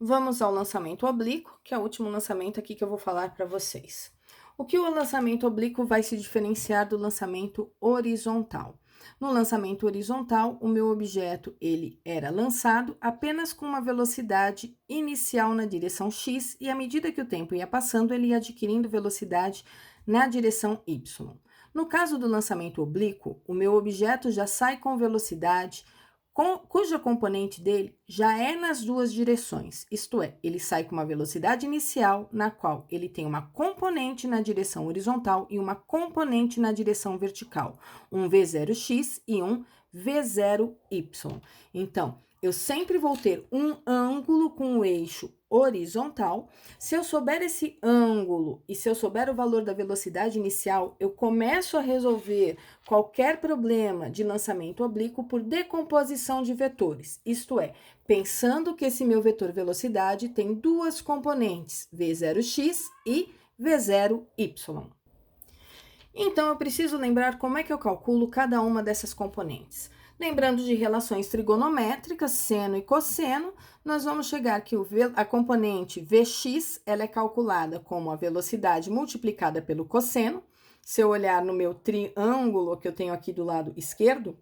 Vamos ao lançamento oblíquo, que é o último lançamento aqui que eu vou falar para vocês. O que o lançamento oblíquo vai se diferenciar do lançamento horizontal? No lançamento horizontal, o meu objeto ele era lançado apenas com uma velocidade inicial na direção x e à medida que o tempo ia passando, ele ia adquirindo velocidade na direção y. No caso do lançamento oblíquo, o meu objeto já sai com velocidade cuja componente dele já é nas duas direções, isto é, ele sai com uma velocidade inicial, na qual ele tem uma componente na direção horizontal e uma componente na direção vertical, um V0x e um V0y. Então, eu sempre vou ter um ângulo com o eixo horizontal. Se eu souber esse ângulo e se eu souber o valor da velocidade inicial, eu começo a resolver qualquer problema de lançamento oblíquo por decomposição de vetores, isto é, pensando que esse meu vetor velocidade tem duas componentes, V0x e V0y. Então, eu preciso lembrar como é que eu calculo cada uma dessas componentes. Lembrando de relações trigonométricas, seno e cosseno, nós vamos chegar que a componente Vx ela é calculada como a velocidade multiplicada pelo cosseno. Se eu olhar no meu triângulo que eu tenho aqui do lado esquerdo,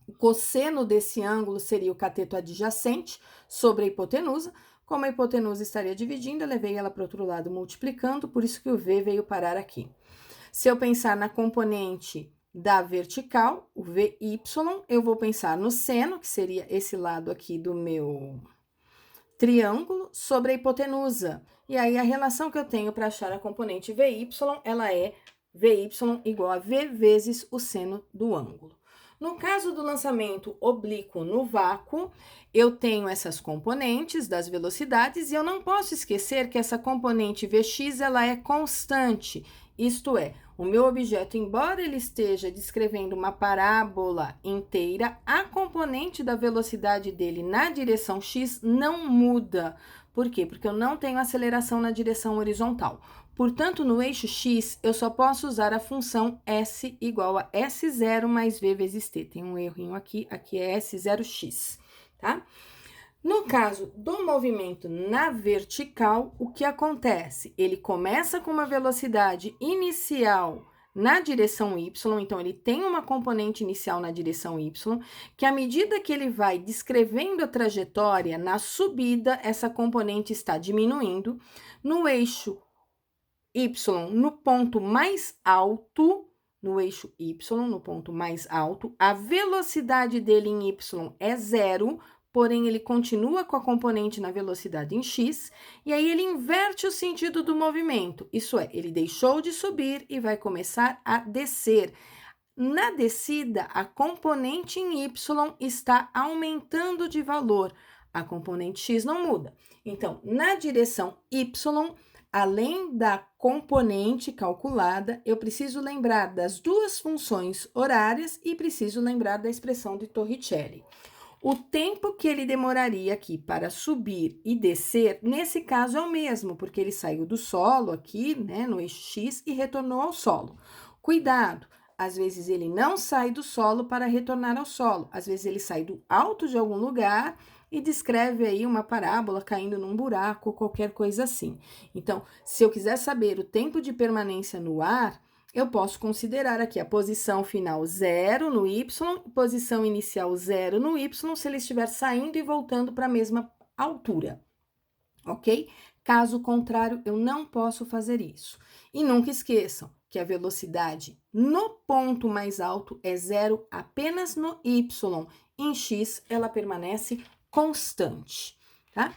o cosseno desse ângulo seria o cateto adjacente sobre a hipotenusa. Como a hipotenusa estaria dividindo, eu levei ela para o outro lado multiplicando, por isso que o V veio parar aqui. Se eu pensar na componente da vertical, o VY, eu vou pensar no seno, que seria esse lado aqui do meu triângulo, sobre a hipotenusa. E aí, a relação que eu tenho para achar a componente VY, ela é VY igual a V vezes o seno do ângulo. No caso do lançamento oblíquo no vácuo, eu tenho essas componentes das velocidades e eu não posso esquecer que essa componente Vx ela é constante, isto é, o meu objeto, embora ele esteja descrevendo uma parábola inteira, a componente da velocidade dele na direção x não muda. Por quê? Porque eu não tenho aceleração na direção horizontal. Portanto, no eixo x, eu só posso usar a função s igual a s0 mais v vezes t. Tem um errinho aqui, aqui é s0x, tá? No caso do movimento na vertical, o que acontece? Ele começa com uma velocidade inicial na direção y, então ele tem uma componente inicial na direção y, que à medida que ele vai descrevendo a trajetória na subida, essa componente está diminuindo. No eixo y, no ponto mais alto, no eixo y, no ponto mais alto, a velocidade dele em y é zero, porém ele continua com a componente na velocidade em x, e aí ele inverte o sentido do movimento, isso é, ele deixou de subir e vai começar a descer. Na descida, a componente em y está aumentando de valor, a componente x não muda. Então, na direção y, além da componente calculada, eu preciso lembrar das duas funções horárias e preciso lembrar da expressão de Torricelli. O tempo que ele demoraria aqui para subir e descer, nesse caso é o mesmo, porque ele saiu do solo aqui, né, no eixo X e retornou ao solo. Cuidado, às vezes ele não sai do solo para retornar ao solo, às vezes ele sai do alto de algum lugar e descreve aí uma parábola caindo num buraco, qualquer coisa assim. Então, se eu quiser saber o tempo de permanência no ar, eu posso considerar aqui a posição final 0 no y, posição inicial 0 no y, se ele estiver saindo e voltando para a mesma altura, ok? Caso contrário, eu não posso fazer isso. E nunca esqueçam que a velocidade no ponto mais alto é zero apenas no y. Em x, ela permanece constante, tá?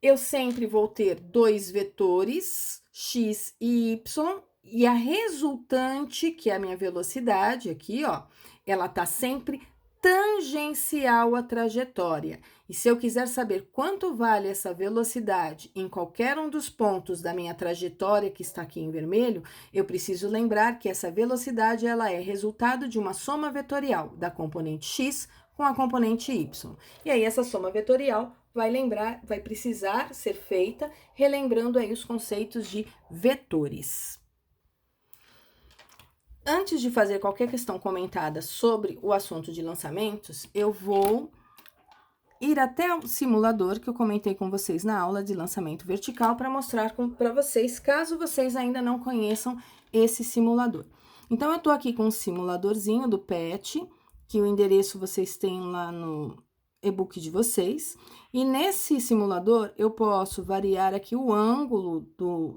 Eu sempre vou ter dois vetores, x e y, e a resultante, que é a minha velocidade aqui, ó, ela tá sempre tangencial à trajetória. E se eu quiser saber quanto vale essa velocidade em qualquer um dos pontos da minha trajetória que está aqui em vermelho, eu preciso lembrar que essa velocidade ela é resultado de uma soma vetorial da componente x com a componente y. E aí essa soma vetorial vai precisar ser feita relembrando aí os conceitos de vetores. Antes de fazer qualquer questão comentada sobre o assunto de lançamentos, eu vou ir até o simulador que eu comentei com vocês na aula de lançamento vertical para mostrar para vocês, caso vocês ainda não conheçam esse simulador. Então, eu tô aqui com um simuladorzinho do PET, que o endereço vocês têm lá no e-book de vocês. E nesse simulador, eu posso variar aqui o ângulo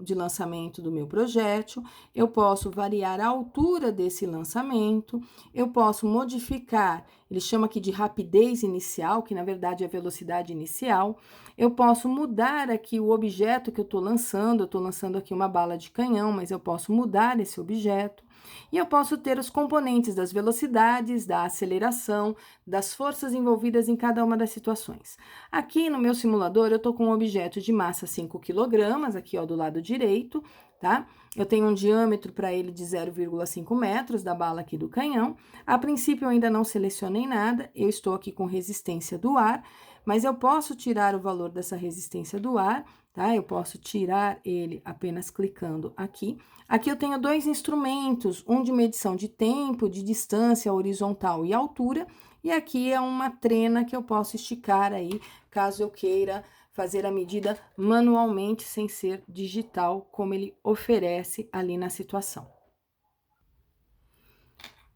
de lançamento do meu projétil, eu posso variar a altura desse lançamento, eu posso modificar, ele chama aqui de rapidez inicial, que na verdade é velocidade inicial. Eu posso mudar aqui o objeto que eu estou lançando aqui uma bala de canhão, mas eu posso mudar esse objeto. E eu posso ter os componentes das velocidades, da aceleração, das forças envolvidas em cada uma das situações. Aqui no meu simulador, eu estou com um objeto de massa 5 kg, aqui ó, do lado direito, tá? Eu tenho um diâmetro para ele de 0,5 metros da bala aqui do canhão. A princípio, eu ainda não selecionei nada, eu estou aqui com resistência do ar, mas eu posso tirar o valor dessa resistência do ar, tá? Eu posso tirar ele apenas clicando aqui. Aqui eu tenho dois instrumentos, um de medição de tempo, de distância horizontal e altura, e aqui é uma trena que eu posso esticar aí, caso eu queira fazer a medida manualmente, sem ser digital, como ele oferece ali na situação.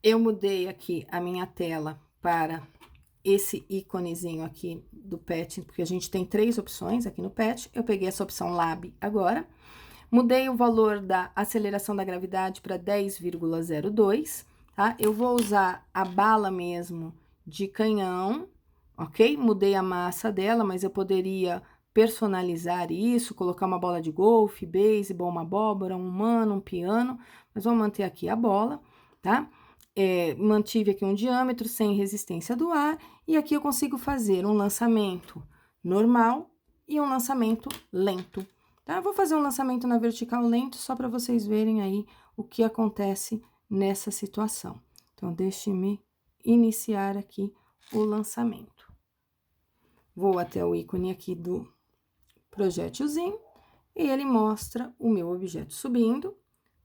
Eu mudei aqui a minha tela para esse íconezinho aqui do PET, porque a gente tem 3 opções aqui no PET. Eu peguei essa opção Lab agora. Mudei o valor da aceleração da gravidade para 10,02, tá? Eu vou usar a bala mesmo de canhão, ok? Mudei a massa dela, mas eu poderia personalizar isso, colocar uma bola de golfe, beisebol, uma abóbora, um humano, um piano, mas vou manter aqui a bola, tá? Mantive aqui um diâmetro sem resistência do ar, e aqui eu consigo fazer um lançamento normal e um lançamento lento, tá? Vou fazer um lançamento na vertical lento, só para vocês verem aí o que acontece nessa situação. Então, deixe-me iniciar aqui o lançamento. Vou até o ícone aqui do projétilzinho, e ele mostra o meu objeto subindo,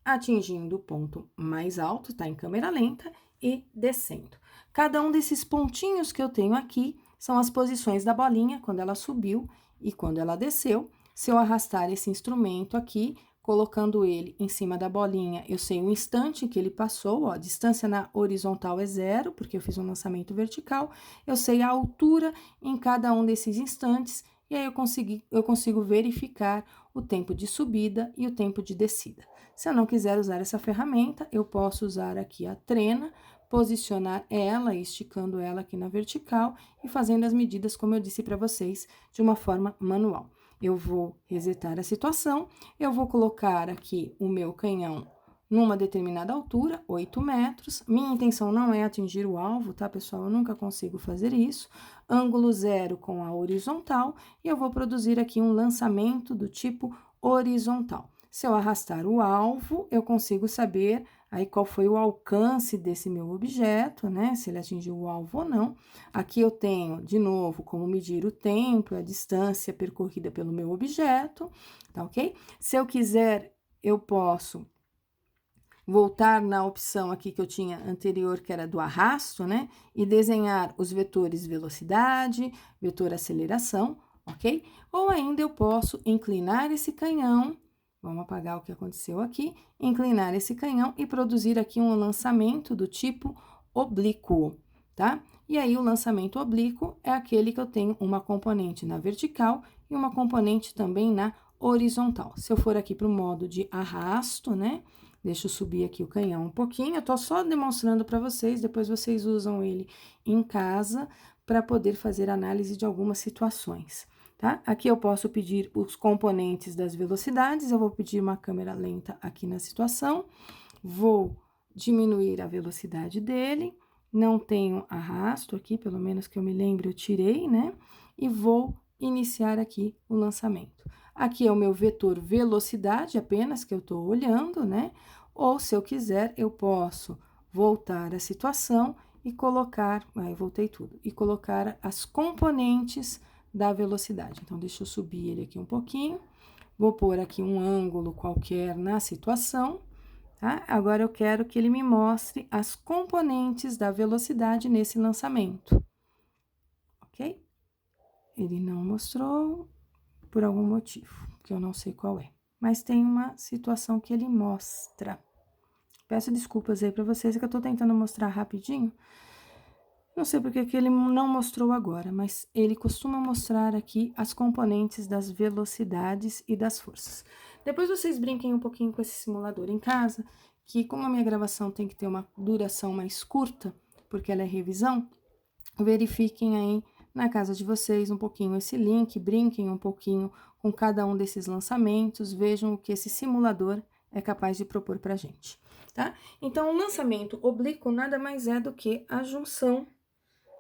atingindo o ponto mais alto, tá em câmera lenta, e descendo. Cada um desses pontinhos que eu tenho aqui são as posições da bolinha, quando ela subiu e quando ela desceu. Se eu arrastar esse instrumento aqui, colocando ele em cima da bolinha, eu sei o instante que ele passou, ó, a distância na horizontal é 0, porque eu fiz um lançamento vertical, eu sei a altura em cada um desses instantes, e aí eu consigo verificar o tempo de subida e o tempo de descida. Se eu não quiser usar essa ferramenta, eu posso usar aqui a trena, posicionar ela, esticando ela aqui na vertical e fazendo as medidas, como eu disse para vocês, de uma forma manual. Eu vou resetar a situação, eu vou colocar aqui o meu canhão numa determinada altura, 8 metros. Minha intenção não é atingir o alvo, tá, pessoal? Eu nunca consigo fazer isso. Ângulo 0 com a horizontal, e eu vou produzir aqui um lançamento do tipo horizontal. Se eu arrastar o alvo, eu consigo saber aí qual foi o alcance desse meu objeto, né? Se ele atingiu o alvo ou não. Aqui eu tenho, de novo, como medir o tempo, a distância percorrida pelo meu objeto, tá ok? Se eu quiser, eu posso voltar na opção aqui que eu tinha anterior, que era do arrasto, né? E desenhar os vetores velocidade, vetor aceleração, ok? Ou ainda eu posso inclinar esse canhão. Vamos apagar o que aconteceu aqui, inclinar esse canhão e produzir aqui um lançamento do tipo oblíquo, tá? E aí, o lançamento oblíquo é aquele que eu tenho uma componente na vertical e uma componente também na horizontal. Se eu for aqui para o modo de arrasto, né? Deixa eu subir aqui o canhão um pouquinho, eu tô só demonstrando para vocês, depois vocês usam ele em casa para poder fazer análise de algumas situações. Tá? Aqui eu posso pedir os componentes das velocidades, eu vou pedir uma câmera lenta aqui na situação, vou diminuir a velocidade dele, não tenho arrasto aqui, pelo menos que eu me lembre, eu tirei, né? E vou iniciar aqui o lançamento. Aqui é o meu vetor velocidade apenas, que eu tô olhando, né? Ou, se eu quiser, eu posso voltar a situação e colocar, aí voltei tudo, e colocar as componentes da velocidade. Então, deixa eu subir ele aqui um pouquinho, vou pôr aqui um ângulo qualquer na situação, tá? Agora, eu quero que ele me mostre as componentes da velocidade nesse lançamento, ok? ele não mostrou por algum motivo, que eu não sei qual é. Mas tem uma situação que ele mostra. Peço desculpas aí para vocês, é que eu tô tentando mostrar rapidinho. Não sei porque que ele não mostrou agora, mas ele costuma mostrar aqui as componentes das velocidades e das forças. Depois vocês brinquem um pouquinho com esse simulador em casa, que como a minha gravação tem que ter uma duração mais curta, porque ela é revisão, verifiquem aí na casa de vocês um pouquinho esse link, brinquem um pouquinho com cada um desses lançamentos, vejam o que esse simulador é capaz de propor pra gente, tá? Então, o lançamento oblíquo nada mais é do que a junção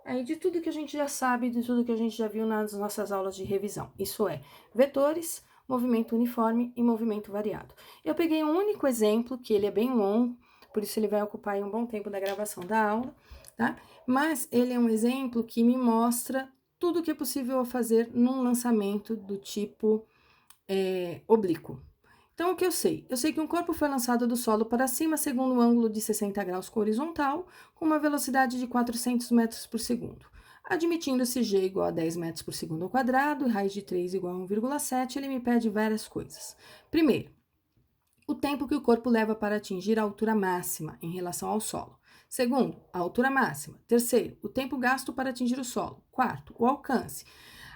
aí de tudo que a gente já sabe, de tudo que a gente já viu nas nossas aulas de revisão. Isso é, vetores, movimento uniforme e movimento variado. Eu peguei um único exemplo, que ele é bem longo, por isso ele vai ocupar aí um bom tempo da gravação da aula, tá? Mas ele é um exemplo que me mostra tudo que é possível fazer num lançamento do tipo oblíquo. Então, o que eu sei? Eu sei que um corpo foi lançado do solo para cima segundo um ângulo de 60 graus com horizontal, com uma velocidade de 400 metros por segundo. Admitindo-se g igual a 10 metros por segundo ao quadrado e raiz de 3 igual a 1,7, ele me pede várias coisas. Primeiro, o tempo que o corpo leva para atingir a altura máxima em relação ao solo. Segundo, a altura máxima. Terceiro, o tempo gasto para atingir o solo. Quarto, o alcance.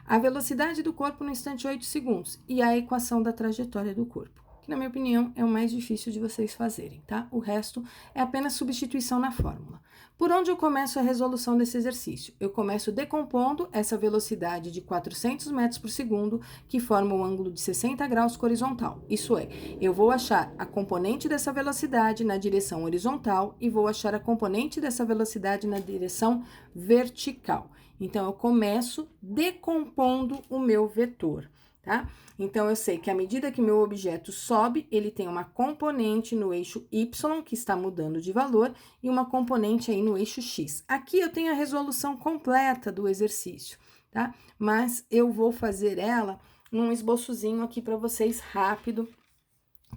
A velocidade do corpo no instante 8 segundos e a equação da trajetória do corpo, que na minha opinião é o mais difícil de vocês fazerem, tá? O resto é apenas substituição na fórmula. Por onde eu começo a resolução desse exercício? Eu começo decompondo essa velocidade de 400 metros por segundo, que forma um ângulo de 60 graus com horizontal. Isso é, eu vou achar a componente dessa velocidade na direção horizontal e vou achar a componente dessa velocidade na direção vertical. Então, eu começo decompondo o meu vetor, tá? Então, eu sei que à medida que meu objeto sobe, ele tem uma componente no eixo Y, que está mudando de valor, e uma componente aí no eixo X. Aqui eu tenho a resolução completa do exercício, tá? Mas eu vou fazer ela num esboçozinho aqui para vocês rápido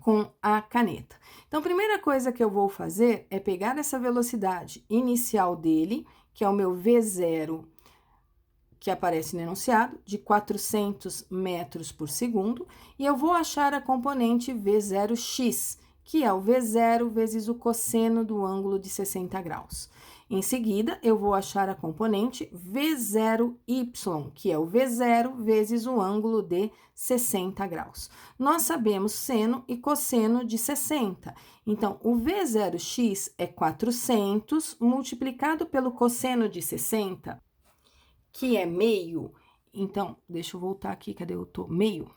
com a caneta. Então, a primeira coisa que eu vou fazer é pegar essa velocidade inicial dele, que é o meu V0, que aparece no enunciado, de 400 metros por segundo, e eu vou achar a componente V0x, que é o V0 vezes o cosseno do ângulo de 60 graus. Em seguida, eu vou achar a componente V0y, que é o V0 vezes o ângulo de 60 graus. Nós sabemos seno e cosseno de 60, então, o V0x é 400 multiplicado pelo cosseno de 60, que é meio. Então, deixa eu voltar aqui, cadê eu tô? Meio.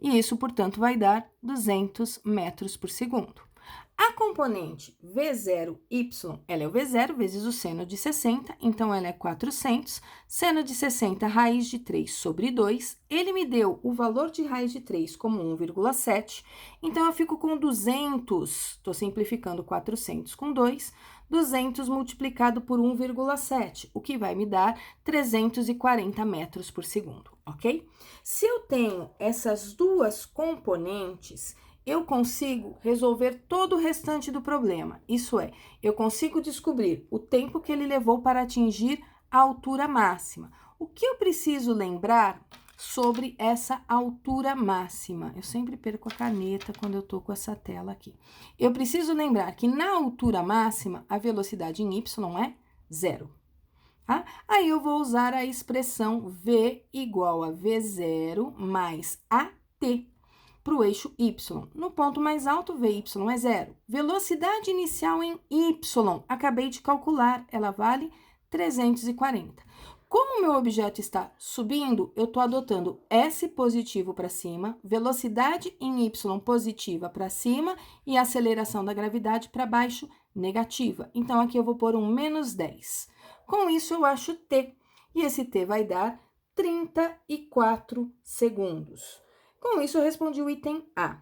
E isso, portanto, vai dar 200 metros por segundo. A componente V0y, ela é o V0 vezes o seno de 60, então ela é 400. Seno de 60, raiz de 3 sobre 2. Ele me deu o valor de raiz de 3 como 1,7, então eu fico com 200, estou simplificando 400 com 2, 200 multiplicado por 1,7, o que vai me dar 340 metros por segundo, ok? Se eu tenho essas duas componentes, eu consigo resolver todo o restante do problema. Isso é, eu consigo descobrir o tempo que ele levou para atingir a altura máxima. O que eu preciso lembrar sobre essa altura máxima? Eu sempre perco a caneta quando eu tô com essa tela aqui. Eu preciso lembrar que na altura máxima, a velocidade em y é 0. Tá? Aí eu vou usar a expressão V igual a V0 mais AT para o eixo Y. No ponto mais alto, VY é 0. Velocidade inicial em Y, acabei de calcular, ela vale 340. Como o meu objeto está subindo, eu estou adotando S positivo para cima, velocidade em Y positiva para cima e aceleração da gravidade para baixo negativa. Então, aqui eu vou pôr um menos 10. Com isso, eu acho T, e esse T vai dar 34 segundos. Com isso, eu respondi o item A.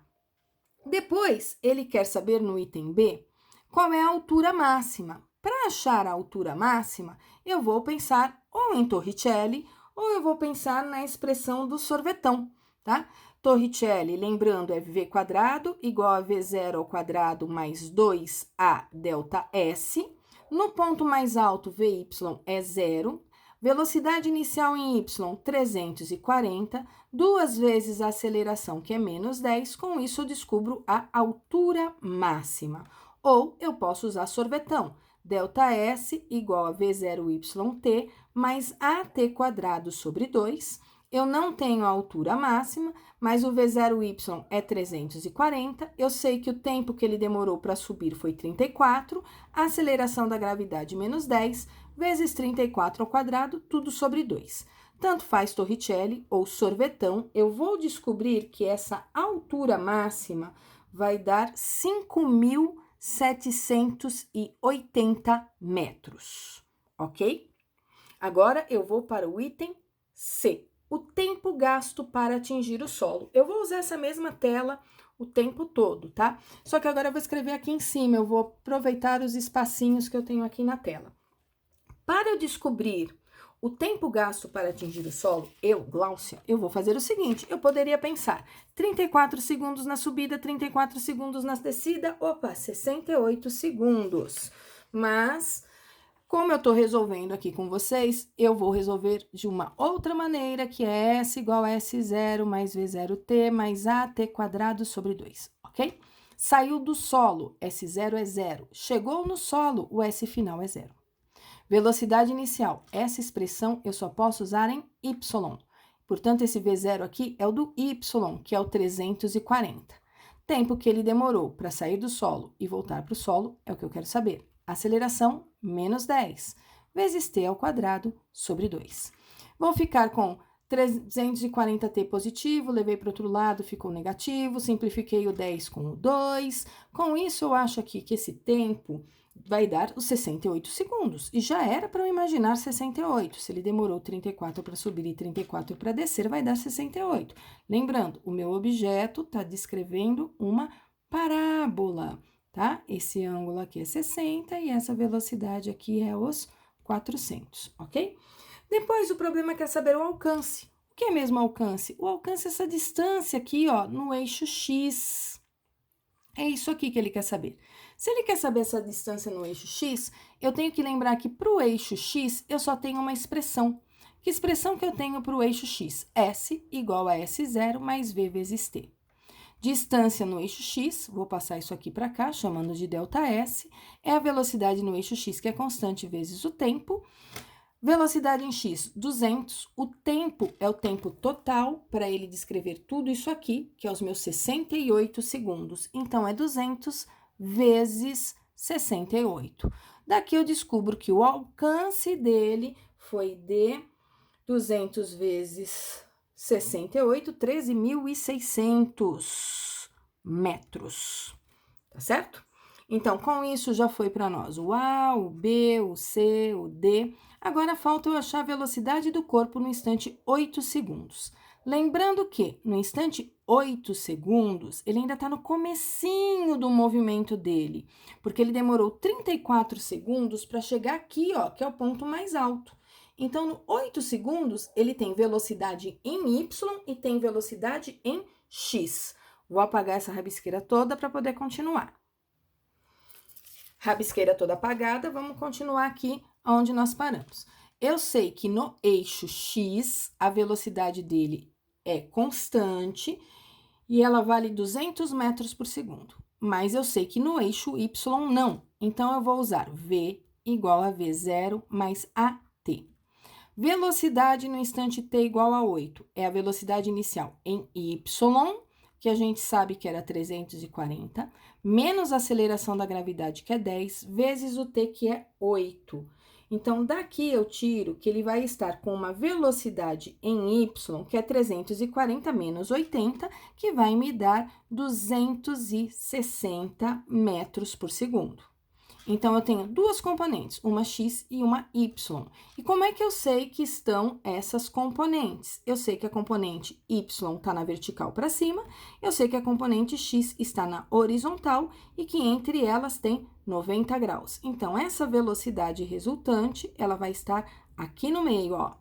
Depois, ele quer saber no item B qual é a altura máxima. Para achar a altura máxima, eu vou pensar ou em Torricelli ou eu vou pensar na expressão do sorvetão, tá? Torricelli, lembrando, é V quadrado igual a V0 ao quadrado mais 2A delta S. No ponto mais alto, VY é 0. Velocidade inicial em y, 340, 2 vezes a aceleração, que é menos 10, com isso eu descubro a altura máxima. Ou eu posso usar sorvetão, ΔS igual a V0YT mais AT quadrado sobre 2. Eu não tenho a altura máxima, mas o V0Y é 340. Eu sei que o tempo que ele demorou para subir foi 34. A aceleração da gravidade menos 10, vezes 34 ao quadrado, tudo sobre 2. Tanto faz Torricelli ou sorvetão, eu vou descobrir que essa altura máxima vai dar 5.780 metros, ok? Agora, eu vou para o item C. O tempo gasto para atingir o solo. Eu vou usar essa mesma tela o tempo todo, tá? Só que agora eu vou escrever aqui em cima, eu vou aproveitar os espacinhos que eu tenho aqui na tela. Para eu descobrir o tempo gasto para atingir o solo, Gláucia, eu vou fazer o seguinte, eu poderia pensar 34 segundos na subida, 34 segundos na descida, 68 segundos. Mas, como eu estou resolvendo aqui com vocês, eu vou resolver de uma outra maneira, que é S igual a S0 mais V0T mais AT quadrado sobre 2, ok? Saiu do solo, S0 é 0. Chegou no solo, o S final é 0. Velocidade inicial, essa expressão eu só posso usar em Y. Portanto, esse V0 aqui é o do Y, que é o 340. Tempo que ele demorou para sair do solo e voltar para o solo é o que eu quero saber. Aceleração, menos 10, vezes t ao quadrado sobre 2. Vou ficar com 340t positivo, levei para o outro lado, ficou negativo, simplifiquei o 10 com o 2. Com isso, eu acho aqui que esse tempo vai dar os 68 segundos. E já era para eu imaginar 68. Se ele demorou 34 para subir e 34 para descer, vai dar 68. Lembrando, o meu objeto está descrevendo uma parábola, tá? Esse ângulo aqui é 60 e essa velocidade aqui é os 400, ok? Depois, o problema quer saber o alcance. O que é mesmo alcance? O alcance é essa distância aqui, ó, no eixo X. É isso aqui que ele quer saber. Se ele quer saber essa distância no eixo X, eu tenho que lembrar que para o eixo X, eu só tenho uma expressão. Que expressão que eu tenho para o eixo X? S igual a S0 mais V vezes T. Distância no eixo X, vou passar isso aqui para cá, chamando de ΔS, é a velocidade no eixo X, que é constante, vezes o tempo. Velocidade em X, 200. O tempo é o tempo total para ele descrever tudo isso aqui, que é os meus 68 segundos. Então, é 200 vezes 68. Daqui eu descubro que o alcance dele foi de 200 vezes 68, 13.600 metros. Tá certo? Então, com isso, já foi para nós o A, o B, o C, o D. Agora, falta eu achar a velocidade do corpo no instante 8 segundos. Lembrando que, no instante 8 segundos, ele ainda está no comecinho do movimento dele, porque ele demorou 34 segundos para chegar aqui, ó, que é o ponto mais alto. Então, no 8 segundos, ele tem velocidade em Y e tem velocidade em X. Vou apagar essa rabisqueira toda para poder continuar. Rabisqueira toda apagada, vamos continuar aqui onde nós paramos. Eu sei que no eixo X, a velocidade dele é constante e ela vale 200 metros por segundo. Mas eu sei que no eixo Y não. Então, eu vou usar V igual a V0 mais AT. Velocidade no instante t igual a 8 é a velocidade inicial em Y, que a gente sabe que era 340, menos a aceleração da gravidade, que é 10, vezes o t, que é 8. Então, daqui eu tiro que ele vai estar com uma velocidade em Y, que é 340 menos 80, que vai me dar 260 metros por segundo. Então, eu tenho duas componentes, uma X e uma Y. E como é que eu sei que estão essas componentes? Eu sei que a componente Y está na vertical para cima, eu sei que a componente X está na horizontal e que entre elas tem 90 graus. Então, essa velocidade resultante, ela vai estar aqui no meio, ó.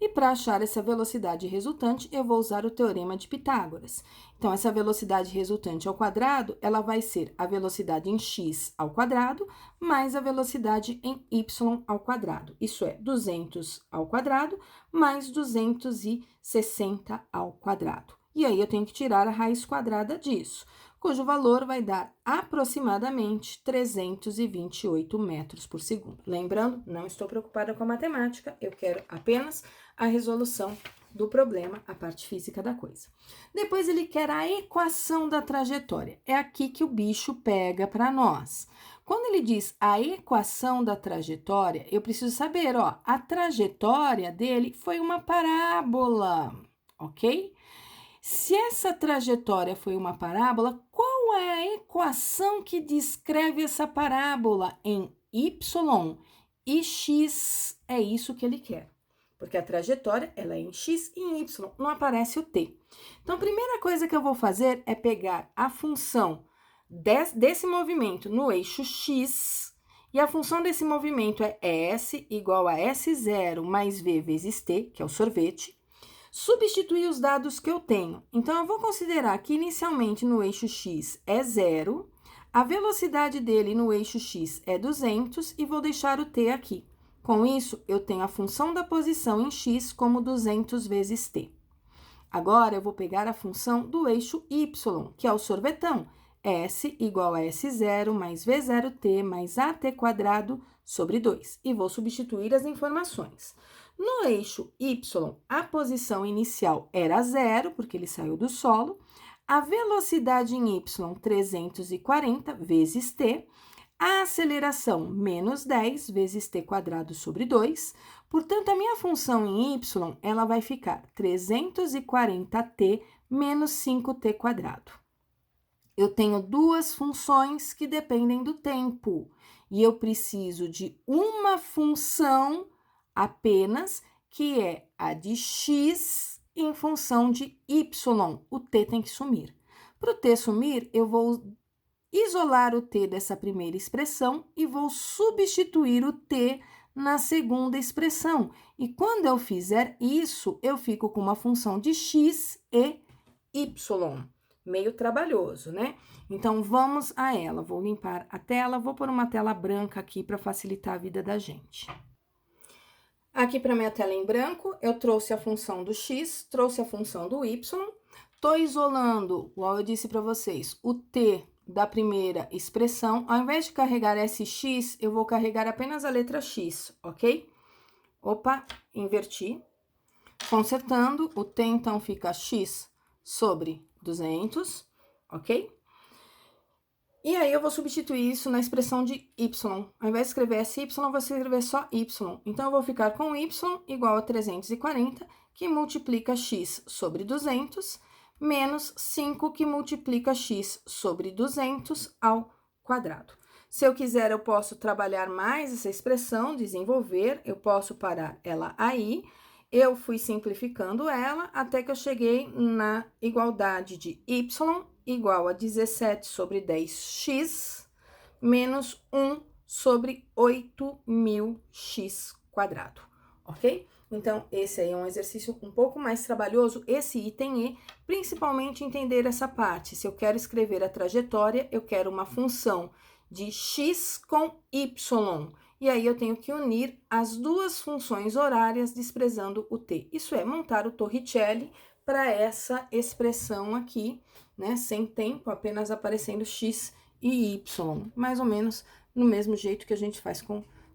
E para achar essa velocidade resultante, eu vou usar o teorema de Pitágoras. Então, essa velocidade resultante ao quadrado, ela vai ser a velocidade em x ao quadrado mais a velocidade em y ao quadrado. Isso é 200 ao quadrado mais 260 ao quadrado. E aí, eu tenho que tirar a raiz quadrada disso, cujo valor vai dar aproximadamente 328 metros por segundo. Lembrando, não estou preocupada com a matemática, eu quero apenas a resolução do problema, a parte física da coisa. Depois, ele quer a equação da trajetória. É aqui que o bicho pega para nós. Quando ele diz a equação da trajetória, eu preciso saber, ó, a trajetória dele foi uma parábola, ok? Se essa trajetória foi uma parábola, qual é a equação que descreve essa parábola em y e x? É isso que ele quer, porque a trajetória ela é em x e em y, não aparece o t. Então, a primeira coisa que eu vou fazer é pegar a função desse movimento no eixo x, e a função desse movimento é S igual a S0 mais V vezes t, que é o sorvete, substituir os dados que eu tenho. Então, eu vou considerar que inicialmente no eixo x é 0, a velocidade dele no eixo x é 200 e vou deixar o t aqui. Com isso, eu tenho a função da posição em x como 200 vezes t. Agora, eu vou pegar a função do eixo y, que é o sorvetão, S igual a S0 mais V0t mais AT quadrado sobre 2. E vou substituir as informações. No eixo y, a posição inicial era 0, porque ele saiu do solo. A velocidade em y, 340 vezes t. A aceleração, menos 10 vezes t quadrado sobre 2. Portanto, a minha função em y, ela vai ficar 340t menos 5t quadrado. Eu tenho duas funções que dependem do tempo, e eu preciso de uma função apenas, que é a de x em função de y. O t tem que sumir. Para o t sumir, eu vou isolar o t dessa primeira expressão e vou substituir o t na segunda expressão. E quando eu fizer isso, eu fico com uma função de x e y. Meio trabalhoso, né? Então, vamos a ela. Vou limpar a tela, vou pôr uma tela branca aqui para facilitar a vida da gente. Aqui para minha tela em branco, eu trouxe a função do x, trouxe a função do y. Tô isolando, igual eu disse para vocês, o t da primeira expressão. Ao invés de carregar sx, eu vou carregar apenas a letra x, ok? Opa, inverti. Consertando, o t então fica x sobre 200, ok? E aí, eu vou substituir isso na expressão de y. Ao invés de escrever SY, eu vou escrever só y. Então, eu vou ficar com y igual a 340, que multiplica x sobre 200, menos 5, que multiplica x sobre 200 ao quadrado. Se eu quiser, eu posso trabalhar mais essa expressão, desenvolver, eu posso parar ela aí. Eu fui simplificando ela até que eu cheguei na igualdade de y igual a 17 sobre 10x menos 1 sobre 8.000x quadrado, ok? Então, esse aí é um exercício um pouco mais trabalhoso, esse item E, principalmente entender essa parte. Se eu quero escrever a trajetória, eu quero uma função de x com y. E aí, eu tenho que unir as duas funções horárias desprezando o t. Isso é montar o Torricelli para essa expressão aqui, né? Sem tempo, apenas aparecendo x e y. Mais ou menos no mesmo jeito que a gente faz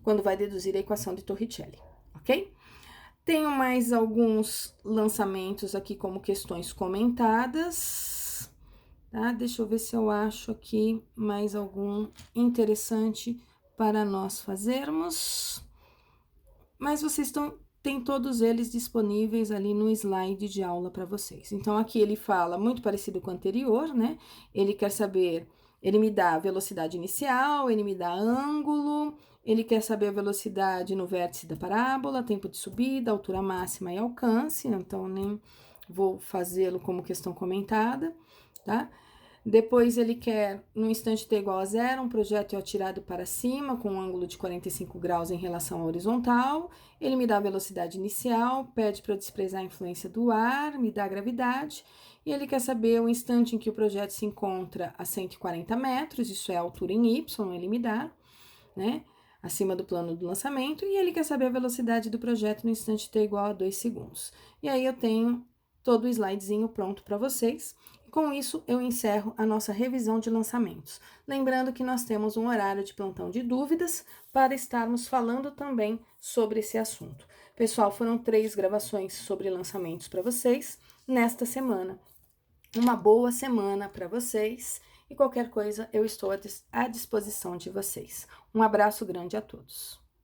quando vai deduzir a equação de Torricelli, ok? Tenho mais alguns lançamentos aqui como questões comentadas, tá? Deixa eu ver se eu acho aqui mais algum interessante para nós fazermos. Mas vocês têm todos eles disponíveis ali no slide de aula para vocês. Então, aqui ele fala, muito parecido com o anterior, né? Ele quer saber, ele me dá a velocidade inicial, ele me dá ângulo, ele quer saber a velocidade no vértice da parábola, tempo de subida, altura máxima e alcance, então nem vou fazê-lo como questão comentada, tá? Depois ele quer, no instante t igual a zero, um projétil atirado para cima com um ângulo de 45 graus em relação à horizontal. Ele me dá a velocidade inicial, pede para eu desprezar a influência do ar, me dá a gravidade. E ele quer saber o instante em que o projétil se encontra a 140 metros, isso é a altura em y, ele me dá, né? Acima do plano do lançamento. E ele quer saber a velocidade do projétil no instante t igual a 2 segundos. E aí eu tenho todo o slidezinho pronto para vocês. Com isso, eu encerro a nossa revisão de lançamentos. Lembrando que nós temos um horário de plantão de dúvidas para estarmos falando também sobre esse assunto. Pessoal, foram 3 gravações sobre lançamentos para vocês nesta semana. Uma boa semana para vocês e qualquer coisa eu estou à disposição de vocês. Um abraço grande a todos.